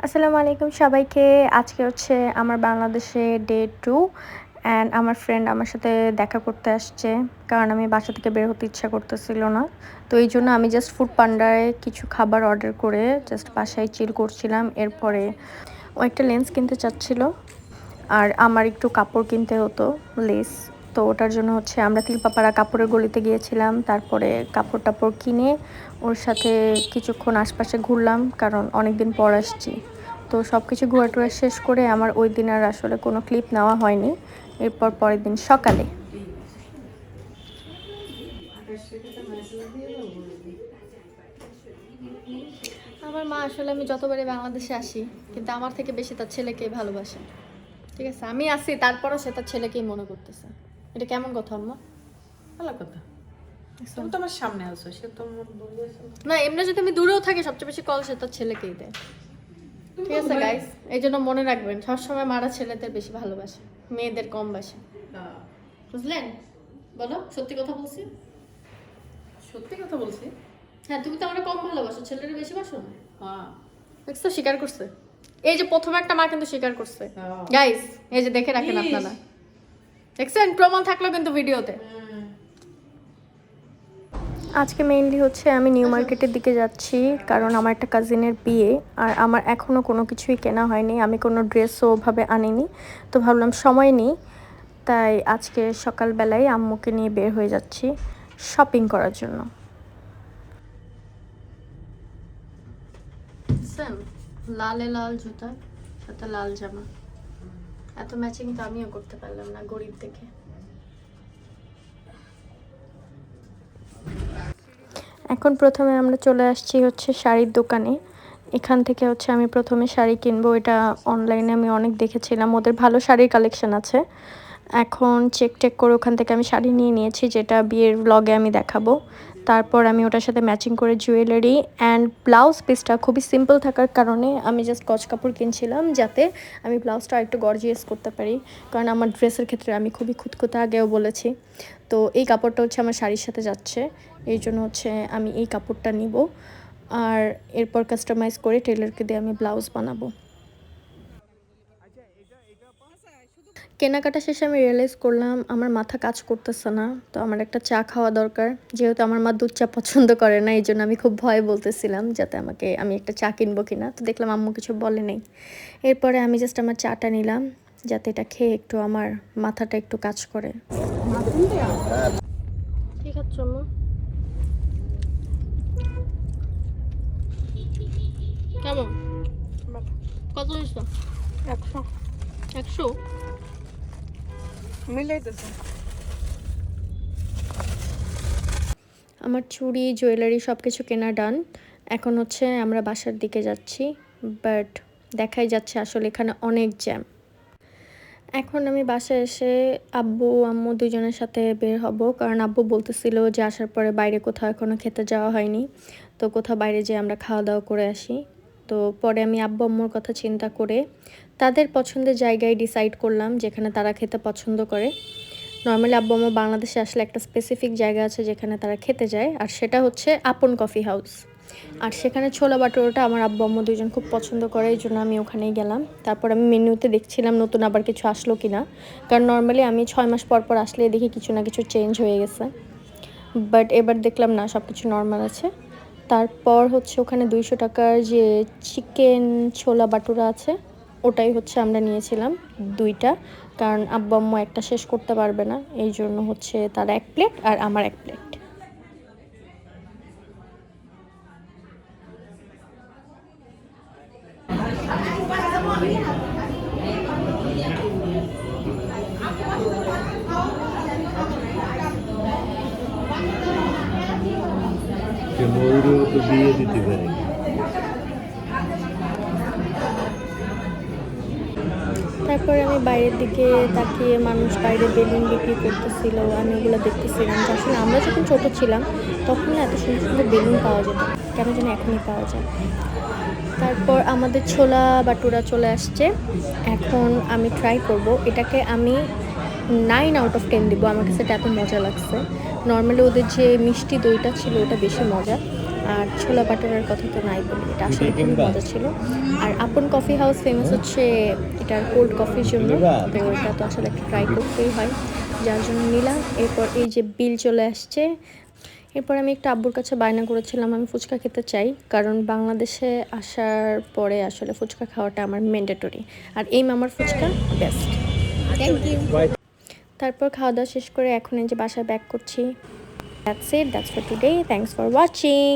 আসসালামু আলাইকুম সবাইকে। আজকে হচ্ছে আমার বাংলাদেশে ডে 2 অ্যান্ড আমার ফ্রেন্ড আমার সাথে দেখা করতে আসছে। কারণ আমি বাসা থেকে বের হতে ইচ্ছা করতেছিল না। তো এইজন্য আমি জাস্ট ফুড পান্ডায় কিছু খাবার অর্ডার করে জাস্ট বাসায় চিল করছিলাম। এরপরে ও একটা লেন্স কিনতে চাচ্ছিল আর আমার একটু কাপড় কিনতে হতো, লেস। তো ওটার জন্য হচ্ছে আমরা তিলপাপাড়া কাপড়ের গলিতে গিয়েছিলাম। তারপরে কাপড় কিনে ওর সাথে কিছুক্ষণ আশপাশে ঘুরলাম, কারণ অনেক দিন পর আসছি। তো সব কিছু ঘোরাটোরা শেষ করে আমার ওই দিন আর আসলে কোনো ক্লিপ নেওয়া হয়নি। এরপর পরের দিন সকালে আমার মা আসলে আমি যতবারই বাংলাদেশে আসি কিন্তু আমার থেকে বেশি তার ছেলেকেই ভালোবাসে। ঠিক আছে, আমি আসি তারপরও সে তার ছেলেকেই মনে করতেছে। এটা কেমন কথা আম্মা? ভালো কথা। তুমি তো আমার সামনে আছো, সে তো আমার দূরে আছে না, এমনি যদি আমি দূরেও থাকি সবচেয়ে বেশি কল সে তার ছেলেকেই দেয়। ঠিক আছে গাইস, এই জন্য মনে রাখবেন সবসময় মারা ছেলেদের বেশি ভালোবাসে, মেয়েদের কম বাসে। বুঝলেন? বলো, সত্যি কথা বলছি? সত্যি কথা বলছি। হ্যাঁ, তুমি তো আমার কম ভালোবাসো, ছেলেরা বেশি বাসো না। হ্যাঁ, দেখছো, স্বীকার করছে। এই যে প্রথমে একটা মা কিন্তু স্বীকার করছে। গাইস, এই যে দেখে রাখেন আপনারা, দেখছেন? প্রমাণ থাকলো কিন্তু ভিডিওতে। আজকে মেইনলি হচ্ছে আমি নিউ মার্কেটের দিকে যাচ্ছি, কারণ আমার একটা কাজিনের বিয়ে আর আমার এখনও কোনো কিছুই কেনা হয়নি। আমি কোনো ড্রেসও ওভাবে আনিনি, তো ভাবলাম সময় নেই, তাই আজকে সকালবেলায় আম্মুকে নিয়ে বের হয়ে যাচ্ছি শপিং করার জন্য। লালে লাল জুতা, সাথে লাল জামা, এত ম্যাচিং তো আমিও করতে পারলাম না, গরিব দেখে। এখন প্রথমে আমরা চলে আসছি হচ্ছে শাড়ির দোকানে। এখান থেকে হচ্ছে আমি প্রথমে শাড়ি কিনবো। এটা অনলাইনে আমি অনেক দেখেছিলাম, ওদের ভালো শাড়ির কালেকশন আছে। এখন চেক করে ওখান থেকে আমি শাড়ি নিয়ে নিয়েছি, যেটা বিয়ের ব্লগে আমি দেখাবো। তারপর আমি ওটার সাথে ম্যাচিং করে জুয়েলারি অ্যান্ড ব্লাউজ পিসটা খুবই সিম্পল থাকার কারণে আমি জাস্ট গজ কাপড় কিনছিলাম, যাতে আমি ব্লাউজটা একটু গর্জিয়াস করতে পারি। কারণ আমার ড্রেসের ক্ষেত্রে আমি খুবই খুঁতখুঁতে, আগেও বলেছি। তো এই কাপড়টা হচ্ছে আমার শাড়ির সাথে যাচ্ছে, এই জন্য হচ্ছে আমি এই কাপড়টা নিব। আর এরপর কাস্টমাইজ করে টেলারকে দিয়ে আমি ব্লাউজ বানাবো। কেনাকাটা শেষে আমি রিয়েলাইজ করলাম আমার মাথা কাজ করতেছে না। তো আমার একটা চা খাওয়া দরকার, যেহেতু আমার মা দুধ চা পছন্দ করে না, এই জন্য আমি খুব ভয় বলতেছিলাম যাতে আমি একটা চা কিনবো কিনা। তো দেখলাম আম্মু কিছু বলে নেই। এরপরে আমি জাস্ট আমার চাটা নিলাম, যাতে এটা খেয়ে একটু আমার মাথাটা একটু কাজ করে। ঠিক আছে আম্মু। কেমন? কত নিচ্ছ? 100 100? মিলাইতেছে। আমার চুড়ি জুয়েলারি সব কিছু কেনা ডান। এখন হচ্ছে আমরা বাসার দিকে যাচ্ছি, বাট দেখাই যাচ্ছে আসলে এখানে অনেক জ্যাম। এখন আমি বাসায় এসে আব্বু আম্মু দুজনের সাথে বের হব, কারণ আব্বু বলতেছিল যে আসার পরে বাইরে কোথাও এখনও খেতে যাওয়া হয়নি, তো কোথাও বাইরে যেয়ে আমরা খাওয়া দাওয়া করে আসি। তো পরে আমি আব্বু আম্মুর কথা চিন্তা করে তাদের পছন্দের জায়গায় ডিসাইড করলাম যেখানে তারা খেতে পছন্দ করে। নর্মালি আব্বু আম্মু বাংলাদেশে আসলে একটা স্পেসিফিক জায়গা আছে যেখানে তারা খেতে যায়, আর সেটা হচ্ছে আপন কফি হাউস। আর সেখানে ছোলা বাটোরাটা আমার আব্বু আম্মু দুজন খুব পছন্দ করে, এই জন্য আমি ওখানেই গেলাম। তারপর আমি মেনুতে দেখছিলাম নতুন আবার কিছু আসলো কিনা, কারণ নর্মালি আমি 6 মাস পর পর আসলে দেখি কিছু না কিছু চেঞ্জ হয়ে গেছে, বাট এবার দেখলাম না, সব কিছু নর্মাল আছে। তারপর হচ্ছে ওখানে 200 টাকার যে চিকেন ছোলা বাটুরা আছে, ওটাই হচ্ছে আমরা নিয়েছিলাম 2টা, কারণ আব্বু আম্মু একটা শেষ করতে পারবে না, এই জন্য হচ্ছে তার 1 প্লেট আর আমার 1 প্লেট। ময়ূরেও তো বিয়ে দিতে পারে। তারপরে আমি বাইরের দিকে তাকিয়ে মানুষ বাইরে বেলুন বিক্রি করতেছিল, আমি ওগুলো দেখতেছিলাম যে আসলে আমরা যখন ছোটো ছিলাম তখন এত সুন্দর সুন্দর বেলুন পাওয়া যেত, কেন জানি এখনই পাওয়া যায়। তারপর আমাদের ছোলা বাটুরা চলে আসছে। এখন আমি ট্রাই করব, এটাকে আমি 9/10 দিব। আমার কাছে এটা এত মজা লাগছে। নর্মালি ওদের যে মিষ্টি দইটা ছিল ওটা বেশি মজা, আর ছোলা বাটারের কথা তো নাই বলি, এটা আসলে খুবই মজা ছিল। আর আপন কফি হাউস ফেমাস হচ্ছে এটার কোল্ড কফির জন্য, তো এটা তো আসলে একটা ট্রাই করতেই হয়, যার জন্য নিলাম। এরপর এই যে বিল চলে আসছে। এরপর আমি একটু আব্বুর কাছে বায়না করেছিলাম আমি ফুচকা খেতে চাই, কারণ বাংলাদেশে আসার পরে আসলে ফুচকা খাওয়াটা আমার ম্যান্ডেটরি, আর এই মামার ফুচকা বেস্ট। Thank you. তারপর খাওয়া দাওয়া শেষ করে এখন এই যে বাসায় ব্যাক করছি। That's it, that's for today, thanks for watching.